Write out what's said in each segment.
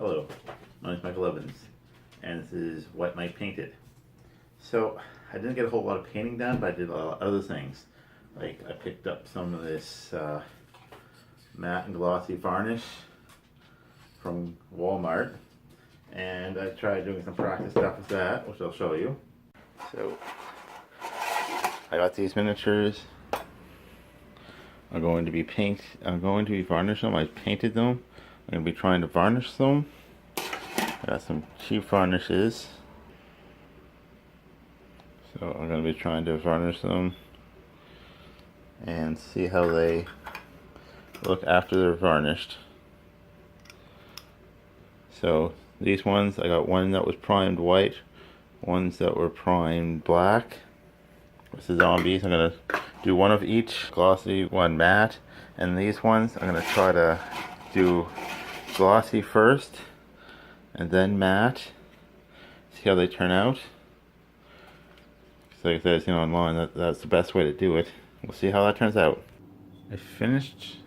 Hello, my name is Michael Evans, and this is What Mike Painted. So, I didn't get a whole lot of painting done, but I did a lot of other things. Like, I picked up some of this matte and glossy varnish from Walmart, and I tried doing some practice stuff with that, which I'll show you. So, I got these miniatures. I'm going to be varnishing them. I painted them. I'm going to be trying to varnish them. I got some cheap varnishes. So I'm going to be trying to varnish them and see how they look after they're varnished. So these ones, I got one that was primed white, ones that were primed black. This is zombies. I'm going to do one of each, glossy, one matte, and these ones I'm going to try to do glossy first and then matte. See how they turn out. So like I said, online, that's the best way to do it. We'll see how that turns out. I finished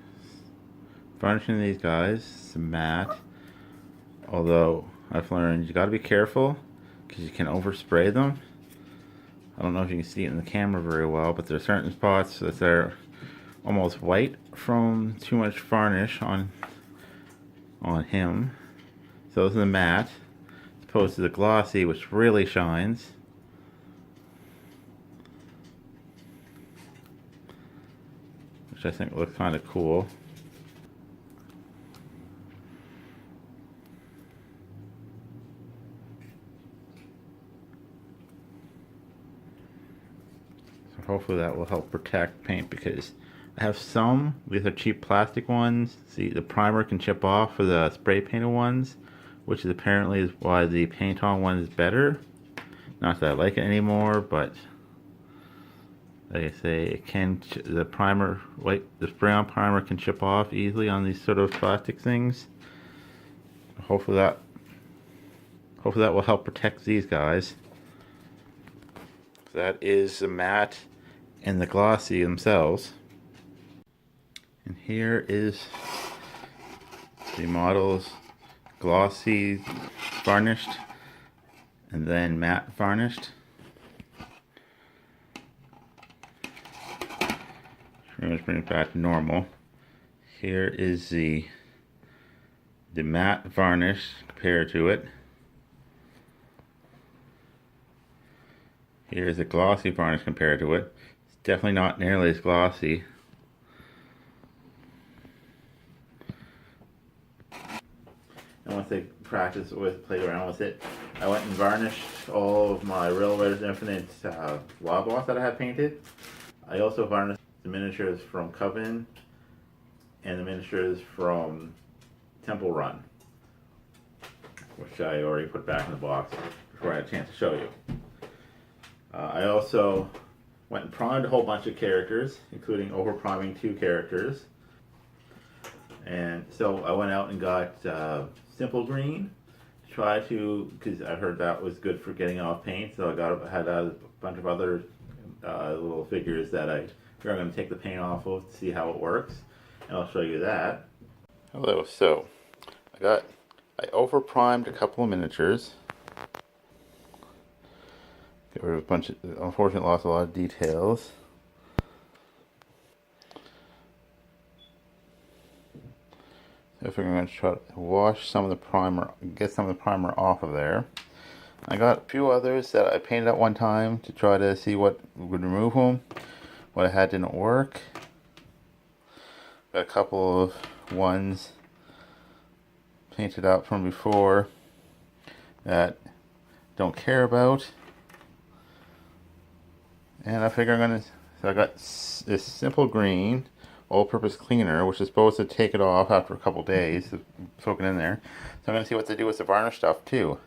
varnishing these guys, some matte. Although I've learned you got to be careful because you can overspray them. I don't know if you can see it in the camera very well, but there are certain spots that are almost white from too much varnish on him. So this is the matte, as opposed to the glossy, which really shines. Which I think looks kind of cool. Hopefully that will help protect paint, because I have some, these are cheap plastic ones. See, the primer can chip off for the spray painted ones, which is apparently why the paint on one is better. Not that I like it anymore, but like I say, it can, the spray on primer can chip off easily on these sort of plastic things. Hopefully that will help protect these guys. That is the matte and the glossy themselves. And here is the model's glossy varnished and then matte varnished. Pretty much bring it back to normal. Here is the matte varnish compared to it. Here's a glossy varnish compared to it. It's definitely not nearly as glossy. And once I played around with it, I went and varnished all of my Real Red Infinite log loss that I had painted. I also varnished the miniatures from Coven and the miniatures from Temple Run, which I already put back in the box before I had a chance to show you. I also went and primed a whole bunch of characters, including over-priming 2 characters. And so I went out and got simple green to try to, because I heard that was good for getting off paint. So I had a bunch of other little figures that I'm going to take the paint off of to see how it works. And I'll show you that. Hello, so I over-primed a couple of miniatures. Get rid of a bunch of, unfortunately lost a lot of details. So I figure I'm going to try to wash some of the primer, get some of the primer off of there. I got a few others that I painted at one time to try to see what would remove them. What I had didn't work. Got a couple of ones painted up from before that don't care about. And I figure so I got this simple green all-purpose cleaner, which is supposed to take it off after a couple days, soak it in there. So I'm going to see what to do with the varnish stuff too.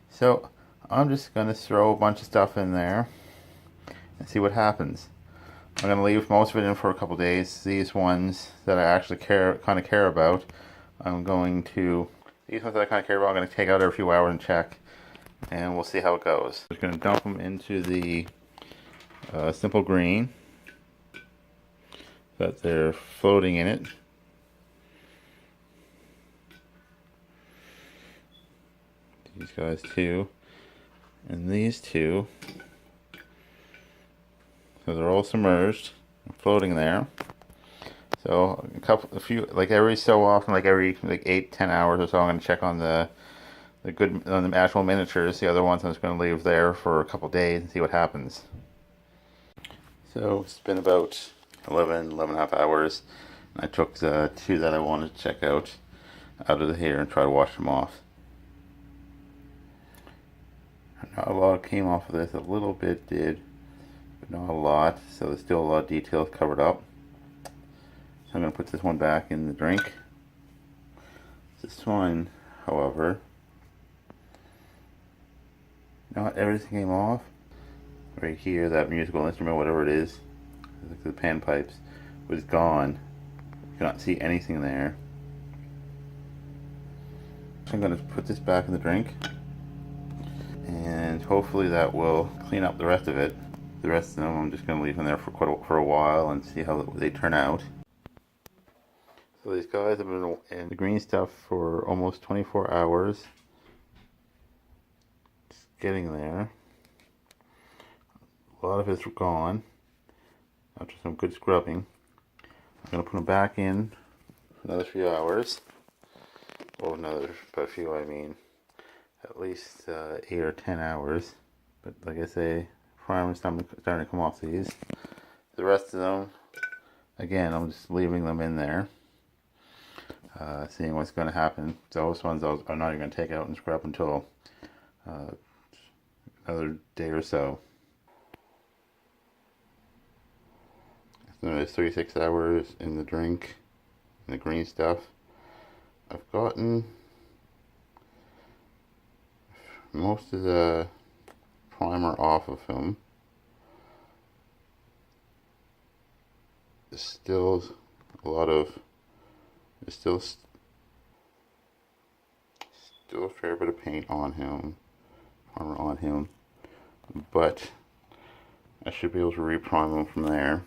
So I'm just going to throw a bunch of stuff in there and see what happens. I'm going to leave most of it in for a couple days. These ones that I actually kind of care about, these ones that I kind of care about, I'm going to take out every few hours and check, and we'll see how it goes. I'm just going to dump them into the simple green, that they're floating in it. These guys too, and these two. So they're all submerged, floating there. So a few, like every so often, like every 8-10 hours or so, I'm gonna check on the actual miniatures. The other ones I'm just gonna leave there for a couple days and see what happens. So it's been about 11 and a half hours. I took the two that I wanted to check out of here and try to wash them off. Not a lot came off of this. A little bit did, but not a lot. So there's still a lot of details covered up. So I'm going to put this one back in the drink. This one, however, not everything came off. Right here, that musical instrument, whatever it is, like the panpipes, was gone. You cannot see anything there. I'm going to put this back in the drink, and hopefully that will clean up the rest of it. The rest of them I'm just going to leave them there for a while and see how they turn out. So these guys have been in the green stuff for almost 24 hours. It's getting there. A lot of it's gone after some good scrubbing. I'm going to put them back in for another few hours. Well, by a few I mean at least 8 or 10 hours. But like I say, primer's starting to come off these. The rest of them, again, I'm just leaving them in there, seeing what's going to happen. Those ones I'm not even going to take out and scrub until another day or so. So there's 36 hours in the drink, in the green stuff. I've gotten most of the primer off of him. There's still there's still a fair bit of paint on him, primer on him, but I should be able to reprime him from there.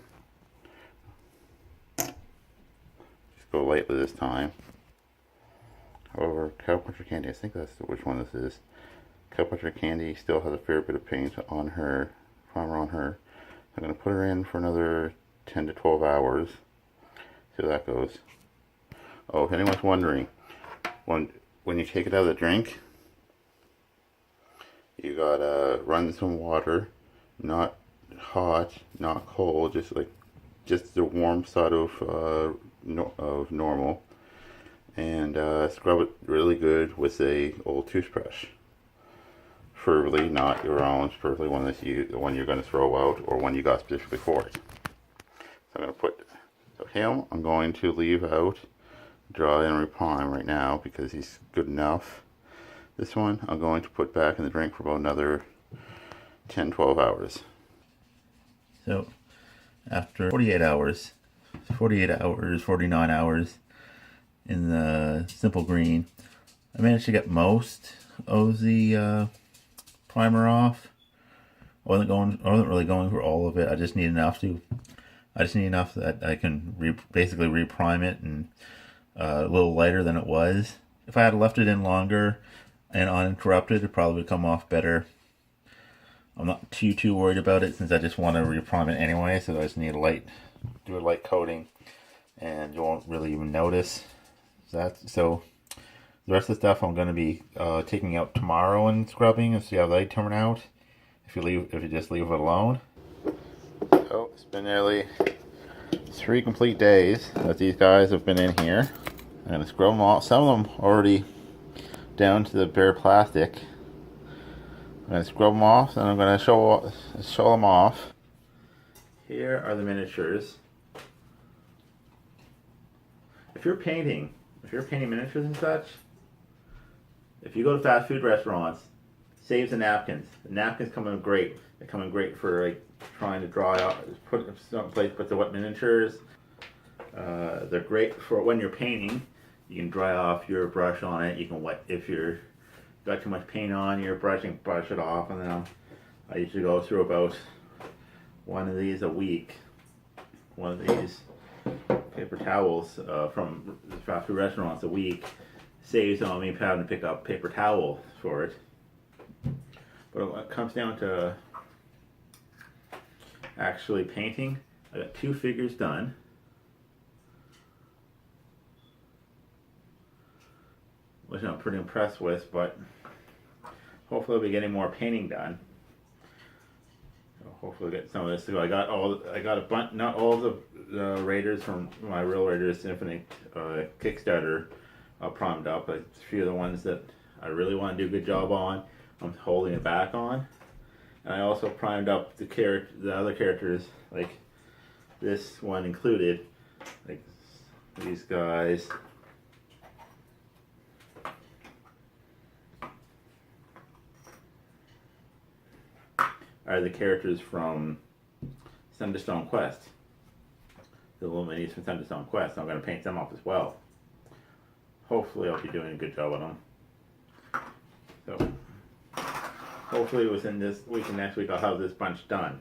Just go lightly this time. However, Cowpuncher Candy, I think that's which one this is. Cowpuncher Candy still has a fair bit of paint on her, primer on her. I'm going to put her in for another 10 to 12 hours. See how that goes. Oh, if anyone's wondering, when you take it out of the drink, you gotta run some water, not hot, not cold, just the warm side of normal. And scrub it really good with a old toothbrush. Preferably not your own, preferably one the one you're going to throw out or one you got specifically for it. So I'm going to put him. I'm going to leave out dry and reprime right now because he's good enough. This one I'm going to put back in the drink for about another 10-12 hours. So after 48 hours, 49 hours. In the simple green, I managed to get most of the primer off. I wasn't really going for all of it. I just need enough that I can basically reprime it and a little lighter than it was. If I had left it in longer and uninterrupted, it probably would come off better. I'm not too worried about it since I just want to reprime it anyway. So I just need do a light coating, and you won't really even notice. So the rest of the stuff I'm going to be taking out tomorrow and scrubbing and see how they turn out if you just leave it alone. So it's been nearly 3 complete days that these guys have been in here. I'm going to scrub them all. Some of them already down to the bare plastic. I'm going to scrub them off and I'm going to show them off. Here are the miniatures. If you're painting miniatures and such, if you go to fast food restaurants, save the napkins. The napkins come in great. They come in great for trying to dry out, put someplace, put the wet miniatures. They're great for when you're painting. You can dry off your brush on it. You can wet if you're got too much paint on your brush, you can brush it off. And then I usually go through about one of these a week. One of these paper towels from the fast food restaurants a week saves on me having to pick up paper towel for it. But when it comes down to actually painting, I got 2 figures done. Which I'm pretty impressed with, but hopefully I'll be getting more painting done. So hopefully I'll get some of this to go. I got a bunch, not all of the Raiders from my Real Raiders Infinite Kickstarter primed up. But a few of the ones that I really want to do a good job on, I'm holding it back on. And I also primed up the other characters, like this one included, like these guys. Are the characters from Thunderstone Quest. The little minis from Thunderstone Quest. I'm going to paint them up as well. Hopefully I'll be doing a good job on them. So, hopefully within this week and next week I'll have this bunch done.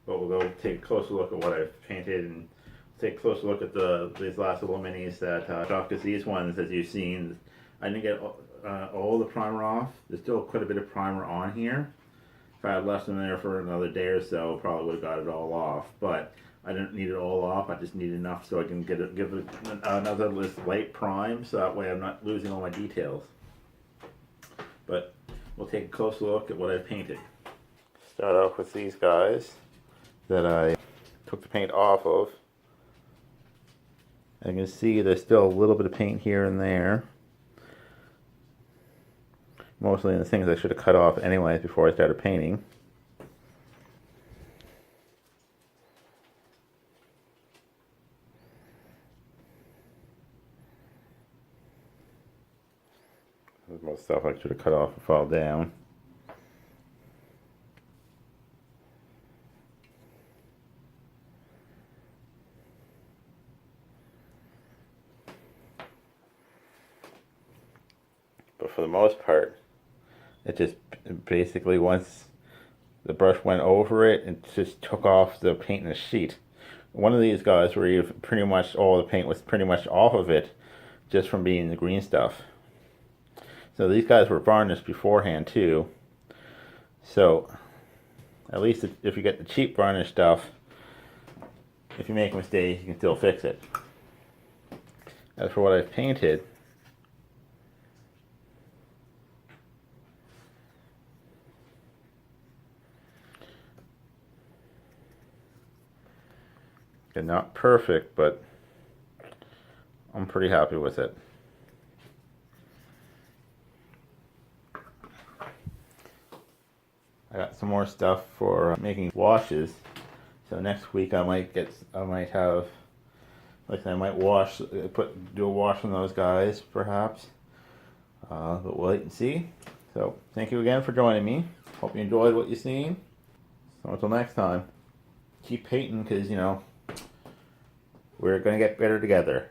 But we'll go take a closer look at what I've painted and take a closer look at these last little minis that because these ones, as you've seen, I didn't get all the primer off. There's still quite a bit of primer on here. If I had left them there for another day or so, probably would have got it all off. But I didn't need it all off. I just need enough so I can give it another light prime, so that way I'm not losing all my details. But we'll take a closer look at what I've painted. Start off with these guys that I took the paint off of. You can see there's still a little bit of paint here and there. Mostly in the things I should have cut off anyways before I started painting. There's most stuff I should have cut off and fall down. But for the most part, it just basically, once the brush went over it, it just took off the paint in the sheet. One of these guys where you've pretty much, all the paint was pretty much off of it just from being the green stuff. So these guys were varnished beforehand too. So at least if you get the cheap varnish stuff, if you make a mistake, you can still fix it. As for what I've painted, they're not perfect, but I'm pretty happy with it. I got some more stuff for making washes. So next week I might wash, do a wash on those guys perhaps. But we'll wait and see. So thank you again for joining me. Hope you enjoyed what you've seen. So until next time, keep painting, because you know, we're going to get better together.